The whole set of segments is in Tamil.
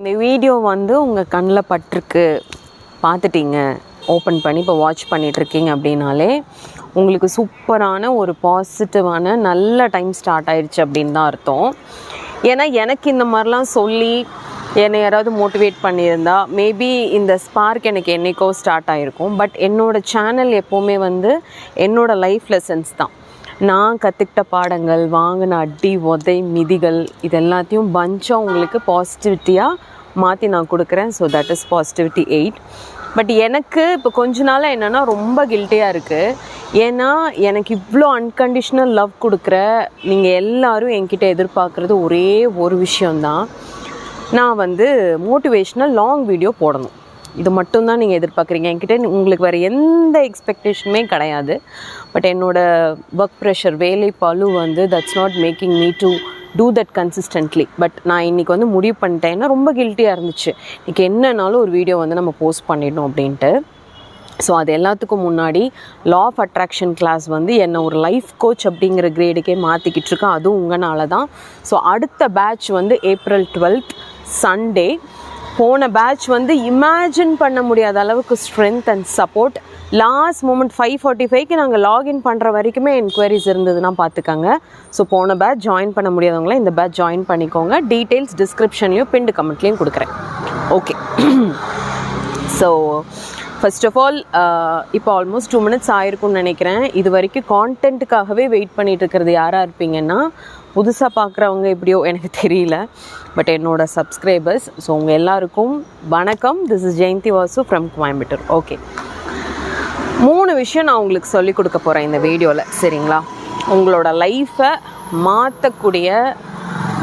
இந்த வீடியோ வந்து உங்கள் கண்ணில் பட்டிருக்கு, பார்த்துட்டீங்க, ஓப்பன் பண்ணி இப்போ வாட்ச் பண்ணிகிட்ருக்கீங்க அப்படின்னாலே உங்களுக்கு சூப்பரான ஒரு பாசிட்டிவான நல்ல டைம் ஸ்டார்ட் ஆயிடுச்சு அப்படின்னு தான் அர்த்தம். ஏன்னா எனக்கு இந்த மாதிரிலாம் சொல்லி என்னை யாராவது மோட்டிவேட் பண்ணியிருந்தா மேபி இந்த ஸ்பார்க் எனக்கு என்றைக்கோ ஸ்டார்ட் ஆகிருக்கும். பட் என்னோடய சேனல் எப்போவுமே வந்து என்னோடய லைஃப் லெசன்ஸ் தான். நான் கற்றுக்கிட்ட பாடங்கள், வாங்கின அடி உதை மிதிகள் இது எல்லாத்தையும் பஞ்சாக உங்களுக்கு பாசிட்டிவிட்டியாக மாற்றி நான் கொடுக்குறேன். So that is positivity 8. But எனக்கு இப்போ கொஞ்ச நாளாக என்னென்னா ரொம்ப கில்ட்டியாக இருக்குது. ஏன்னா எனக்கு இவ்வளோ அன்கண்டிஷ்னல் லவ் கொடுக்குற நீங்கள் எல்லோரும் என்கிட்ட எதிர்பார்க்குறது ஒரே ஒரு விஷயந்தான், நான் வந்து மோட்டிவேஷ்னல் லாங் வீடியோ போடணும். இது மட்டும்தான் நீங்கள் எதிர்பார்க்குறீங்க என்கிட்ட. உங்களுக்கு வேறு எந்த எக்ஸ்பெக்டேஷனுமே கிடையாது. பட் என்னோடய ஒர்க் ப்ரெஷர், வேலை பளு வந்து that's not making me to do that consistently. But நான் இன்றைக்கி வந்து முடிவு பண்ணிட்டேன். ஏன்னா ரொம்ப கில்ட்டியாக இருந்துச்சு, இன்றைக்கி என்னன்னாலும் ஒரு வீடியோ வந்து நம்ம போஸ்ட் பண்ணிடணும் அப்படின்ட்டு. ஸோ அது எல்லாத்துக்கும் முன்னாடி லா ஆஃப் அட்ராக்ஷன் கிளாஸ் வந்து என்னை ஒரு லைஃப் கோச் அப்படிங்கிற கிரேடுக்கே மாற்றிக்கிட்டு இருக்கேன். அதுவும் உங்களால தான். ஸோ அடுத்த பேட்ச் வந்து April 12th சண்டே. போன பேட்ச் வந்து இமேஜின் பண்ண முடியாத அளவுக்கு strength and support. Last moment 5:45க்கு நாங்கள் லாகின் பண்ணுற வரைக்குமே என்கொயரிஸ் இருந்ததுன்னா பார்த்துக்கோங்க. ஸோ போன பேட்ச் ஜாயின் பண்ண முடியாதவங்களாம் இந்த பேட்ச் ஜாயின் பண்ணிக்கோங்க. டீட்டெயில்ஸ் டிஸ்கிரிப்ஷன்லேயும் பின்டு கமெண்ட்லேயும் கொடுக்குறேன். Okay. So first of all இப்போ ஆல்மோஸ்ட் 2 minutes ஆயிருக்கும்னு நினைக்கிறேன். இது வரைக்கும் கான்டென்ட்டுக்காகவே வெயிட் பண்ணிகிட்டு இருக்கிறது யாராக இருப்பீங்கன்னா, புதுசாக பார்க்குறவங்க எப்படியோ எனக்கு தெரியல, பட் என்னோடய சப்ஸ்கிரைபர்ஸ். ஸோ உங்கள் எல்லாருக்கும் வணக்கம். This is Jayanthi Vasu from Coimbatore. Okay, 3 விஷயம் நான் உங்களுக்கு சொல்லிக் கொடுக்க போகிறேன் இந்த வீடியோவில், சரிங்களா? உங்களோட லைஃப்பை மாற்றக்கூடிய,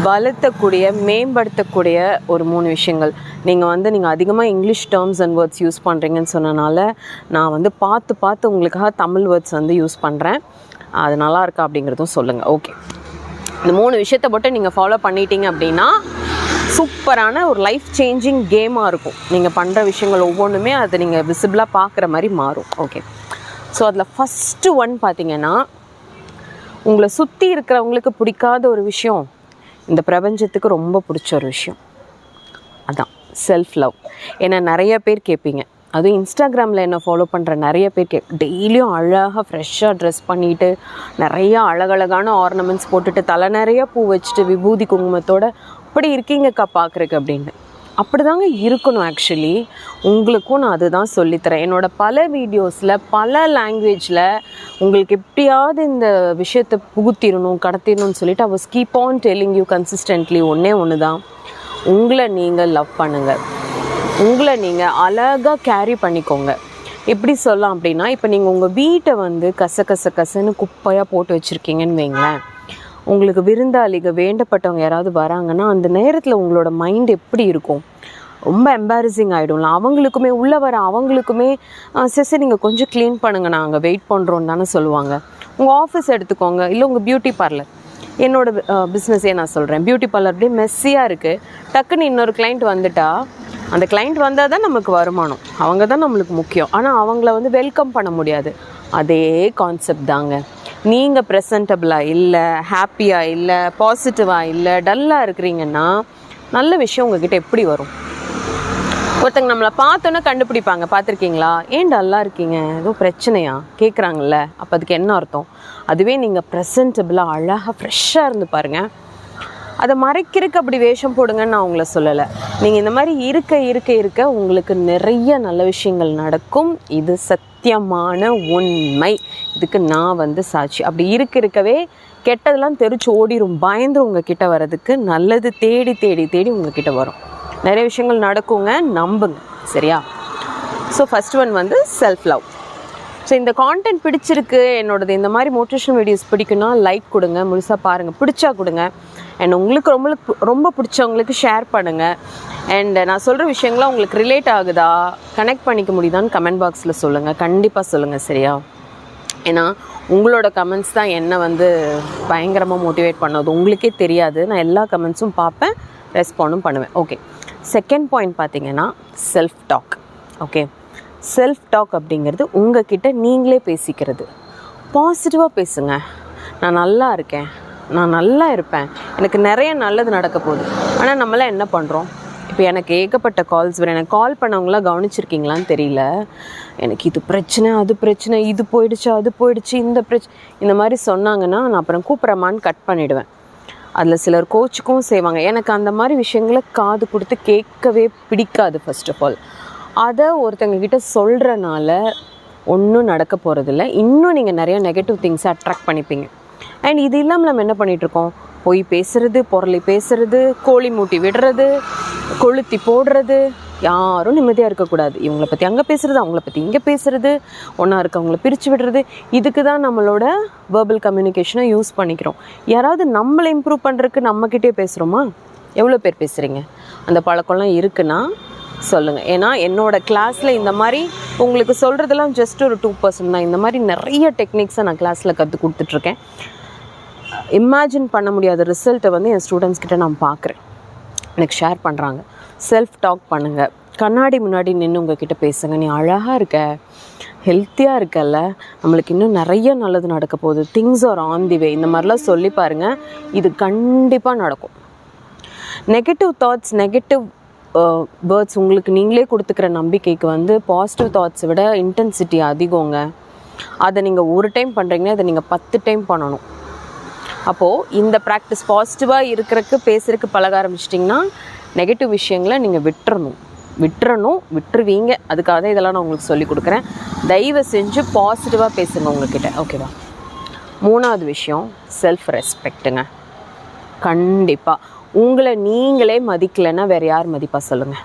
வளர்த்தக்கூடிய, மேம்படுத்தக்கூடிய ஒரு 3 விஷயங்கள். நீங்கள் அதிகமாக English terms and words use பண்ணுறீங்கன்னு சொன்னனால நான் வந்து பார்த்து உங்களுக்காக தமிழ் வேர்ட்ஸ் வந்து யூஸ் பண்ணுறேன். அது நல்லா இருக்கா அப்படிங்கிறதும் சொல்லுங்கள். ஓகே, இந்த 3 விஷயத்தை மட்டும் நீங்கள் ஃபாலோ பண்ணிட்டீங்க அப்படின்னா சூப்பரான ஒரு லைஃப் சேஞ்சிங் கேமாக இருக்கும். நீங்கள் பண்ணுற விஷயங்கள் ஒவ்வொன்றுமே அதை நீங்கள் விசிபிளாக பார்க்குற மாதிரி மாறும். ஓகே, ஸோ அதில் ஃபஸ்ட்டு ஒன் பார்த்தீங்கன்னா, உங்களை சுற்றி இருக்கிறவங்களுக்கு பிடிக்காத ஒரு விஷயம் இந்த பிரபஞ்சத்துக்கு ரொம்ப பிடிச்ச ஒரு விஷயம், அதான் செல்ஃப் லவ். ஏன்னா நிறைய பேர் கேட்பீங்க, அதுவும் இன்ஸ்டாகிராமில் என்ன ஃபாலோ பண்ணுற நிறைய பேர் டெய்லியும் அழகாக ஃப்ரெஷ்ஷாக ட்ரெஸ் பண்ணிவிட்டு நிறையா அழகழகான ஆர்னமெண்ட்ஸ் போட்டுட்டு தலை நிறைய பூ வச்சுட்டு விபூதி குங்குமத்தோடு அப்படி இருக்கீங்கக்கா பார்க்குறக்கு அப்படின்னு. அப்படி தாங்க இருக்கணும். ஆக்சுவலி உங்களுக்கும் நான் அதுதான் சொல்லித்தரேன். என்னோடய பல வீடியோஸில் பல லாங்குவேஜில் உங்களுக்கு எப்படியாவது இந்த விஷயத்தை புகுத்திடணும், கடத்திடணும்னு சொல்லிட்டு அவள் keep on telling you consistently ஒன்று தான், உங்களை நீங்கள் லவ் பண்ணுங்கள், உங்களை நீங்கள் அழகாக கேரி பண்ணிக்கோங்க. எப்படி சொல்லலாம் அப்படின்னா, இப்போ நீங்கள் உங்கள் வீட்டை வந்து கசன்னு குப்பையாக போட்டு வச்சுருக்கீங்கன்னு வைங்களேன், உங்களுக்கு விருந்தாளிகள் வேண்டப்பட்டவங்க யாராவது வராங்கன்னா அந்த நேரத்தில் உங்களோட மைண்ட் எப்படி இருக்கும்? ரொம்ப எம்பாரசிங் ஆகிடும்ல. அவங்களுக்குமே உள்ளே வர அவங்களுக்குமே சரி நீங்கள் கொஞ்சம் க்ளீன் பண்ணுங்கள், நாங்கள் வெயிட் பண்ணுறோன்னு தானே சொல்லுவாங்க. உங்கள் ஆஃபீஸ் எடுத்துக்கோங்க, இல்லை உங்கள் பியூட்டி பார்லர். என்னோடய பிஸ்னஸே நான் சொல்கிறேன், பியூட்டி பார்லர் அப்படியே மெஸ்ஸியாக இருக்குது. டக்குன்னு இன்னொரு கிளைண்ட் வந்துட்டா, அந்த கிளைண்ட் வந்தால் தான் நமக்கு வருமானம், அவங்க தான் நம்மளுக்கு முக்கியம். ஆனால் அவங்கள வந்து வெல்கம் பண்ண முடியாது. அதே கான்செப்ட் தாங்க. நீங்கள் ப்ரெசன்டபிளாக இல்லை, ஹாப்பியாக இல்லை, பாசிட்டிவாக இல்லை, டல்லாக இருக்கிறீங்கன்னா நல்ல விஷயம் உங்ககிட்ட எப்படி வரும்? ஒருத்தங்க நம்மளை பார்த்தோன்னே கண்டுபிடிப்பாங்க, பார்த்துருக்கீங்களா? ஏன் டல்லாக இருக்கீங்க, ஏதோ பிரச்சனையா கேட்குறாங்கல்ல, அப்போ அதுக்கு என்ன அர்த்தம்? அதுவே நீங்கள் ப்ரெசன்டபிளாக அழகாக ஃப்ரெஷ்ஷாக இருந்து பாருங்கள். அதை மறைக்கிறதுக்கு அப்படி வேஷம் போடுங்கன்னு நான் உங்களை சொல்லலை. நீங்கள் இந்த மாதிரி இருக்க உங்களுக்கு நிறைய நல்ல விஷயங்கள் நடக்கும். இது சத்தியமான உண்மை. இதுக்கு நான் வந்து சாட்சி. அப்படி இருக்கவே கெட்டதெல்லாம் தெரிச்சு ஓடிடும், பயந்துரும் உங்ககிட்ட வர்றதுக்கு. நல்லது தேடி உங்ககிட்ட வரும். நிறைய விஷயங்கள் நடக்குங்க, நம்புங்க, சரியா? ஸோ ஃபஸ்ட் ஒன் வந்து செல்ஃப் லவ். ஸோ இந்த கான்டென்ட் பிடிச்சிருக்கு, என்னோடது இந்த மாதிரி மோட்டிவேஷனல் வீடியோஸ் பிடிக்குன்னா லைக் கொடுங்க, முழுசாக பாருங்கள், பிடிச்சா கொடுங்க. அண்ட் உங்களுக்கு ரொம்ப பிடிச்சவங்களுக்கு ஷேர் பண்ணுங்கள். அண்ட் நான் சொல்கிற விஷயங்கள்லாம் உங்களுக்கு ரிலேட் ஆகுதா, கனெக்ட் பண்ணிக்க முடியுதான்னு கமெண்ட் பாக்ஸில் சொல்லுங்கள். கண்டிப்பாக சொல்லுங்கள், சரியா? ஏன்னா உங்களோட கமெண்ட்ஸ் தான் என்னை வந்து பயங்கரமாக மோட்டிவேட் பண்ணது. உங்களுக்கே தெரியாது, நான் எல்லா கமெண்ட்ஸும் பார்ப்பேன், ரெஸ்பாண்டும் பண்ணுவேன். ஓகே, செகண்ட் பாயிண்ட் பார்த்தீங்கன்னா self talk. Okay, self talk அப்படிங்கிறது உங்ககிட்ட நீங்களே பேசிக்கிறது. பாசிட்டிவாக பேசுங்க. நான் நல்லா இருக்கேன், நான் நல்லா இருப்பேன், எனக்கு நிறைய நல்லது நடக்க போகுது. ஆனால் நம்மளாம் என்ன பண்ணுறோம்? இப்போ எனக்கு ஏகப்பட்ட கால்ஸ் வரும். எனக்கு கால் பண்ணவங்களாம் கவனிச்சிருக்கீங்களான்னு தெரியல. எனக்கு இது பிரச்சனை, அது பிரச்சனை, இது போயிடுச்சு, அது போயிடுச்சு, இந்த மாதிரி சொன்னாங்கன்னா நான் அப்புறம் கூப்பிட்றமான்னு கட் பண்ணிவிடுவேன். அதில் சிலர் கோச்சுக்கும் செய்வாங்க. எனக்கு அந்த மாதிரி விஷயங்களை காது கொடுத்து கேட்கவே பிடிக்காது. ஃபர்ஸ்ட் ஆஃப் ஆல் அதை ஒருத்தங்கக்கிட்ட சொல்கிறனால ஒன்றும் நடக்க போகிறதில்ல. இன்னும் நீங்கள் நிறைய நெகட்டிவ் திங்ஸை அட்ராக்ட் பண்ணிப்பீங்க. அண்ட் இது இல்லாமல் நம்ம என்ன பண்ணிகிட்ருக்கோம், பொய் பேசுகிறது, பொருளை பேசுகிறது, கோழி மூட்டி விடுறது, கொளுத்தி போடுறது. யாரும் நிம்மதியாக இருக்கக்கூடாது. இவங்களை பற்றி அங்கே பேசுகிறது, அவங்கள பற்றி இங்கே பேசுகிறது, ஒன்றா இருக்கவங்கள பிரித்து விடுறது. இதுக்கு தான் நம்மளோட வேர்பல் கம்யூனிகேஷனை யூஸ் பண்ணிக்கிறோம். யாராவது நம்மளை இம்ப்ரூவ் பண்ணுறதுக்கு நம்மக்கிட்டே பேசுகிறோமா? எவ்வளோ பேர் பேசுகிறீங்க? அந்த பழக்கம்லாம் இருக்குன்னா சொல்லுங்கள். ஏன்னா என்னோடய கிளாஸில் இந்த மாதிரி உங்களுக்கு சொல்கிறதெல்லாம் ஜஸ்ட் ஒரு 2% தான். இந்த மாதிரி நிறைய டெக்னிக்ஸை நான் கிளாஸில் கற்றுக் கொடுத்துட்ருக்கேன். இமேஜின் பண்ண முடியாத ரிசல்ட்டை வந்து என் ஸ்டூடெண்ட்ஸ் கிட்ட நான் பார்க்குறேன், எனக்கு ஷேர் பண்ணுறாங்க. செல்ஃப் டாக் பண்ணுங்கள். கண்ணாடி முன்னாடி நின்று உங்ககிட்ட பேசுங்க. நீ அழகாக இருக்க, ஹெல்த்தியாக இருக்கல்ல, நம்மளுக்கு இன்னும் நிறைய நல்லது நடக்க போகுது, திங்ஸ் ஆர் ஆன் தி வே, இந்த மாதிரிலாம் சொல்லி பாருங்கள். இது கண்டிப்பாக நடக்கும். நெகட்டிவ் தாட்ஸ், நெகட்டிவ் வேர்ட்ஸ் உங்களுக்கு நீங்களே கொடுத்துக்கிற நம்பிக்கைக்கு வந்து பாசிட்டிவ் தாட்ஸை விட இன்டென்சிட்டி அதிகங்க. அதை நீங்கள் ஒரு டைம் பண்ணுறீங்கன்னா அதை நீங்கள் 10 டைம் பண்ணணும். அப்போது இந்த ப்ராக்டிஸ் பாசிட்டிவாக இருக்கிறதுக்கு பேசுகிறதுக்கு பழக ஆரம்பிச்சிட்டிங்கன்னா நெகட்டிவ் விஷயங்களை நீங்கள் விட்டுருவீங்க. அதுக்காக தான் இதெல்லாம் நான் உங்களுக்கு சொல்லி கொடுக்குறேன். தயவு செஞ்சு பாசிட்டிவாக பேசுங்க உங்ககிட்ட, ஓகேவா? 3வது விஷயம் செல்ஃப் ரெஸ்பெக்ட்டுங்க. கண்டிப்பாக உங்களை நீங்களே மதிக்கலைன்னா வேறு யார் மதிப்பா சொல்லுங்கள்?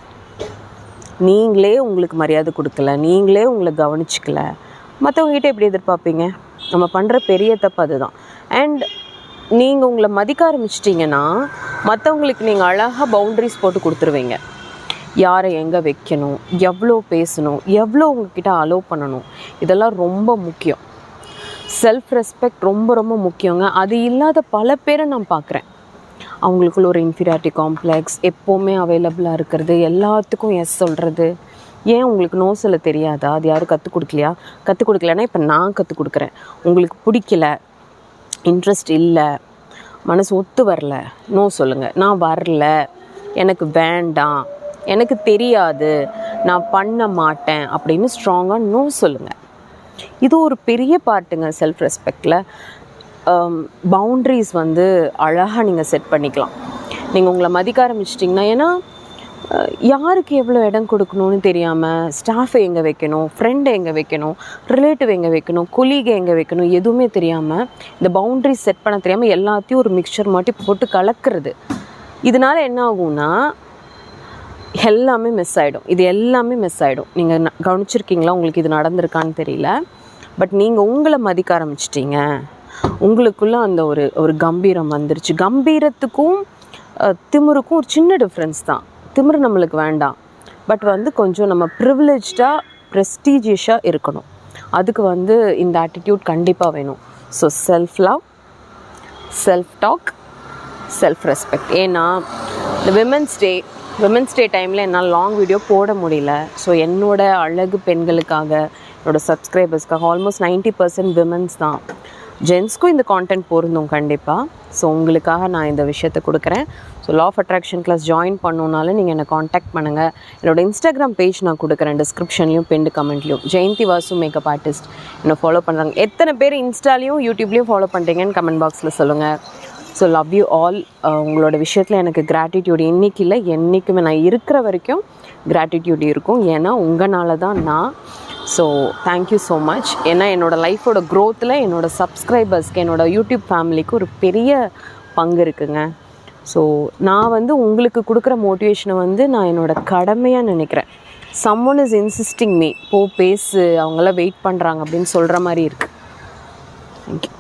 நீங்களே உங்களுக்கு மரியாதை கொடுக்கல, நீங்களே உங்களை கவனிச்சிக்கல, மற்றவங்ககிட்ட எப்படி எதிர்பார்ப்பீங்க? நம்ம பண்ணுற பெரிய தப்பு அதுதான். அண்ட் நீங்கள் உங்களை மதிக்க ஆரம்பிச்சிட்டிங்கன்னா மற்றவங்களுக்கு நீங்கள் அழகாக பவுண்ட்ரிஸ் போட்டு கொடுத்துருவீங்க. யாரை எங்கே வைக்கணும், எவ்வளோ பேசணும், எவ்வளோ உங்ககிட்ட அலோவ் பண்ணணும், இதெல்லாம் ரொம்ப முக்கியம். செல்ஃப் ரெஸ்பெக்ட் ரொம்ப ரொம்ப முக்கியங்க. அது இல்லாத பல பேரை நான் பார்க்குறேன். அவங்களுக்குள்ள ஒரு இன்ஃபீரியாரிட்டி காம்ப்ளெக்ஸ், எப்போவுமே அவைலபிளாக இருக்கிறது, எல்லாத்துக்கும் எஸ் சொல்கிறது. ஏன் உங்களுக்கு நோ சொல்ல தெரியாதா? அது யாரும் கற்றுக் கொடுக்கலைன்னா இப்போ நான் கற்றுக் கொடுக்குறேன். உங்களுக்கு பிடிக்கல, இன்ட்ரெஸ்ட் இல்லை, மனசு ஒத்து வரல, நோ சொல்லுங்கள். நான் வரல, எனக்கு வேண்டாம், எனக்கு தெரியாது, நான் பண்ண மாட்டேன் அப்படின்னு ஸ்ட்ராங்காக நோ சொல்லுங்கள். இது ஒரு பெரிய பார்ட்டுங்க செல்ஃப் ரெஸ்பெக்டில். பவுண்ட்ரிஸ் வந்து அழகாக நீங்கள் செட் பண்ணிக்கலாம். நீங்கள் உங்களை மதிக்க ஆரம்பிச்சிட்டிங்கன்னா, ஏன்னா யாருக்கு எவ்வளோ இடம் கொடுக்கணும்னு தெரியாமல் ஸ்டாஃபை எங்கே வைக்கணும், ஃப்ரெண்டை எங்கே வைக்கணும், ரிலேட்டிவ் எங்கே வைக்கணும், கொலீகை எங்கே வைக்கணும், எதுவுமே தெரியாமல், இந்த பவுண்ட்ரிஸ் செட் பண்ண தெரியாமல் எல்லாத்தையும் ஒரு மிக்சர் மாட்டி போட்டு கலக்கிறது. இதனால் என்ன ஆகும்னா எல்லாமே மிஸ் ஆகிடும். இது எல்லாமே மிஸ் ஆகிடும். நீங்கள் கவனிச்சிருக்கீங்களா? உங்களுக்கு இது நடந்திருக்கான்னு தெரியல. பட் நீங்கள் உங்களை மதிக்க ஆரம்பிச்சிட்டிங்க, உங்களுக்குள்ளே அந்த ஒரு கம்பீரம் வந்துருச்சு. கம்பீரத்துக்கும் திமிருக்கும் ஒரு சின்ன டிஃப்ரென்ஸ் தான். திமிரு நம்மளுக்கு வேண்டாம், பட் வந்து கொஞ்சம் நம்ம ப்ரிவிலேஜ்டாக ப்ரெஸ்டீஜியஸாக இருக்கணும். அதுக்கு வந்து இந்த ஆட்டிடியூட் கண்டிப்பாக வேணும். So self love, self talk, self respect. ஏன்னா இந்த விமென்ஸ் டே டைமில் என்னால் லாங் வீடியோ போட முடியல. ஸோ என்னோடய அழகு பெண்களுக்காக, என்னோடய சப்ஸ்கிரைபர்ஸ்க்காக, ஆல்மோஸ்ட் 90% விமென்ஸ் தான். ஜென்ஸ்க்கும் இந்த கான்டென்ட் பொருந்தும் கண்டிப்பாக. ஸோ உங்களுக்காக நான் இந்த விஷயத்தை கொடுக்குறேன். So law of attraction class join பண்ணணுன்னாலும் நீங்கள் என்னை காண்டாக்ட் பண்ணுங்கள். என்னோடய இன்ஸ்டாகிராம் பேஜ் நான் கொடுக்குறேன், டிஸ்கிரிப்ஷன்லையும் பின்டு கமெண்ட்லையும். ஜெயந்தி வாசு மேக்கப் ஆர்டிஸ்ட் என்னை ஃபாலோ பண்ணுறாங்க. எத்தனை பேர் இன்ஸ்டாலையும் யூடியூப்லேயும் ஃபாலோ பண்ணுறீங்கன்னு கமெண்ட் பாக்ஸில் சொல்லுங்கள். So love you all. உங்களோட விஷயத்தில் எனக்கு கிராட்டிடியூட் இன்றைக்கி இல்லை, என்றைக்குமே நான் இருக்கிற வரைக்கும் கிராட்டிடியூட் இருக்கும். ஏன்னா உங்களால தான் நான். So thank you so much. ஏன்னா என்னோடய லைஃபோட க்ரோத்தில் என்னோடய சப்ஸ்கிரைபர்ஸ்க்கு, என்னோடய யூடியூப் ஃபேமிலிக்கு ஒரு பெரிய பங்கு இருக்குங்க. ஸோ நான் வந்து உங்களுக்கு கொடுக்குற மோட்டிவேஷனை வந்து நான் என்னோடய கடமையாக நினைக்கிறேன். சம்ஒன் இஸ் இன்சிஸ்டிங் மீ, பேசு, அவங்களாம் வெயிட் பண்ணுறாங்க அப்படின்னு சொல்கிற மாதிரி இருக்குது. தேங்க்யூ.